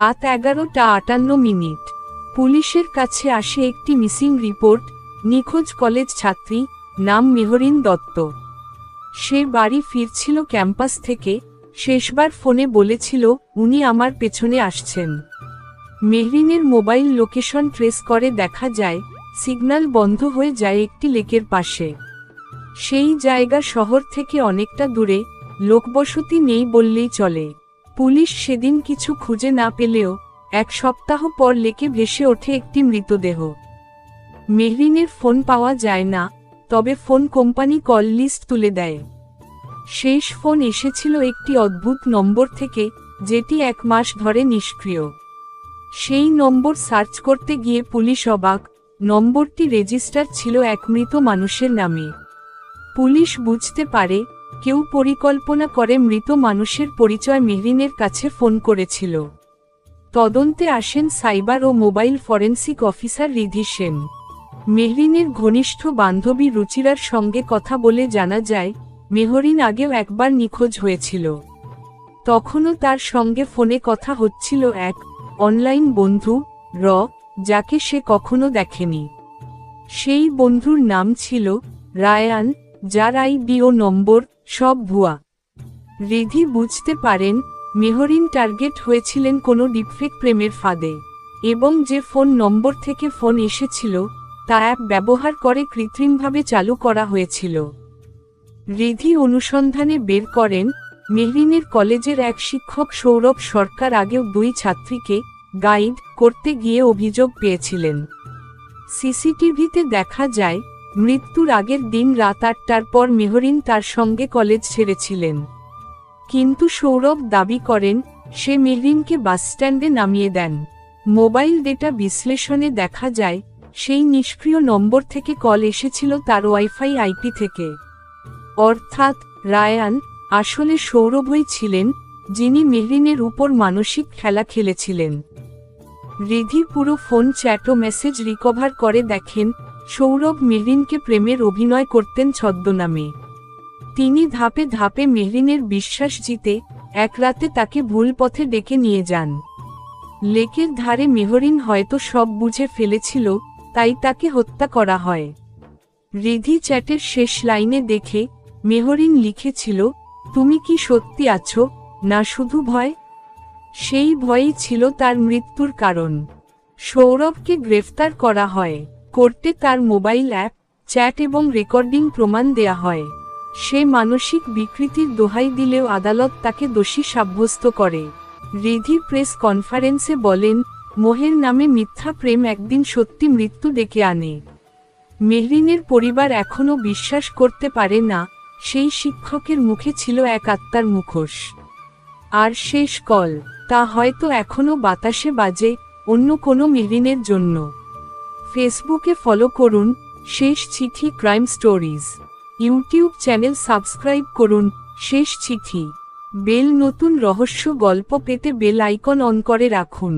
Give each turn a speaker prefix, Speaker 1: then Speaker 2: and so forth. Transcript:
Speaker 1: রাত 11:58। পুলিশের কাছে আসে একটি মিসিং রিপোর্ট, নিখোঁজ কলেজ ছাত্রী, নাম মেহরিন দত্ত। সে বাড়ি ফিরছিল ক্যাম্পাস থেকে, শেষবার ফোনে বলেছিল উনি আমার পেছনে আসছেন। মেহরিনের মোবাইল লোকেশন ট্রেস করে দেখা যায় সিগন্যাল বন্ধ হয়ে যায় একটি লেকের পাশে। সেই জায়গা শহর থেকে অনেকটা দূরে, লোকবসতি নেই বললেই চলে। পুলিশ সেদিন কিছু খুঁজে না পেলেও 1 সপ্তাহ পর লেকে ভেসে ওঠে একটি মৃতদেহ। মেহরিনের ফোন পাওয়া যায় না, তবে ফোন কোম্পানি কল লিস্ট তুলে দেয়। শেষ ফোন এসেছিল একটি অদ্ভুত নম্বর থেকে, যেটি 1 মাস ধরে নিষ্ক্রিয়। সেই নম্বর সার্চ করতে গিয়ে পুলিশ অবাক, নম্বরটি রেজিস্টার ছিল এক মৃত মানুষের নামে। পুলিশ বুঝতে পারে কেউ পরিকল্পনা করে মৃত মানুষের পরিচয় মেহরিনের কাছে ফোন করেছিল। তদন্তে আসেন সাইবার ও mobile forensic officer Ridhi Sen. মেহরিনের ঘনিষ্ঠ বান্ধবী রুচিরার সঙ্গে কথা বলে জানা যায় মেহরিন আগেও একবার নিখোঁজ হয়েছিল। তখনও তার সঙ্গে ফোনে কথা হচ্ছিল এক অনলাইন বন্ধু যাকে সে কখনো দেখেনি। সেই বন্ধুর নাম ছিল রায়ান, যার আইডি ও নম্বর সব ভুয়া। রিধি বুঝতে পারেন মেহরিন টার্গেট হয়েছিলেন কোনো ডিপফেক প্রেমের ফাঁদে, এবং যে ফোন নম্বর থেকে ফোন এসেছিল তা অ্যাপ ব্যবহার করে কৃত্রিমভাবে চালু করা হয়েছিল। রিধি অনুসন্ধানে বের করেন মেহরিনের কলেজের এক শিক্ষক সৌরভ সরকার আগেও 2 ছাত্রীকে গাইড করতে গিয়ে অভিযোগ পেয়েছিলেন। সিসিটিভিতে দেখা যায় মৃত্যুর আগের দিন রাত 8টার পর মেহরিন তার সঙ্গে কলেজ ছেড়েছিলেন। কিন্তু সৌরভ দাবি করেন সে মেহরিনকে বাসস্ট্যান্ডে নামিয়ে দেন। মোবাইল ডেটা বিশ্লেষণে দেখা যায় সেই নিষ্ক্রিয় নম্বর থেকে কল এসেছিল তার ওয়াইফাই আইপি থেকে। অর্থাৎ রায়ান আসলে সৌরভই ছিলেন যিনি মেহরিনের উপর মানসিক খেলা খেলেছিলেন। রিধি পুরো ফোন চ্যাট ও মেসেজ রিকভার করে দেখেন সৌরভ মেহরিনকে প্রেমের অভিনয় করতেন ছদ্মনামে। তিনি ধাপে ধাপে মেহরিনের বিশ্বাস জিতে এক রাতে তাকে ভুল পথে ডেকে নিয়ে যান। লেকের ধারে মেহরিন হয়তো সব বুঝে ফেলেছিল, তাই তাকে হত্যা করা হয়। রিধি চ্যাটের শেষ লাইনে দেখে মেহরিন লিখেছিল, তুমি কি সত্যি আছো, না শুধু ভয়? সেই ভয়ই ছিল তার মৃত্যুর কারণ। সৌরভকে গ্রেফতার করা হয়। কোর্টে তার মোবাইল অ্যাপ, চ্যাট এবং রেকর্ডিং প্রমাণ দেয়া হয়। সে মানসিক বিকৃতির দোহাই দিলেও আদালত তাকে দোষী সাব্যস্ত করে। রিধি প্রেস কনফারেন্সে বলেন, মোহের নামে মিথ্যা প্রেম একদিন সত্যি মৃত্যু ডেকে আনে। মেহরিনের পরিবার এখনও বিশ্বাস করতে পারে না সেই শিক্ষকের মুখে ছিল এক আত্মার মুখোশ। আর শেষ কল, তা হয়তো এখনও বাতাসে বাজে অন্য কোনো মেহরিনের জন্য। ফেসবুকে ফলো করুন শেষ চিঠি crime stories. YouTube channel subscribe করুন শেষ চিঠি। নতুন রহস্য গল্প পেতে বেল আইকন অন করে রাখুন।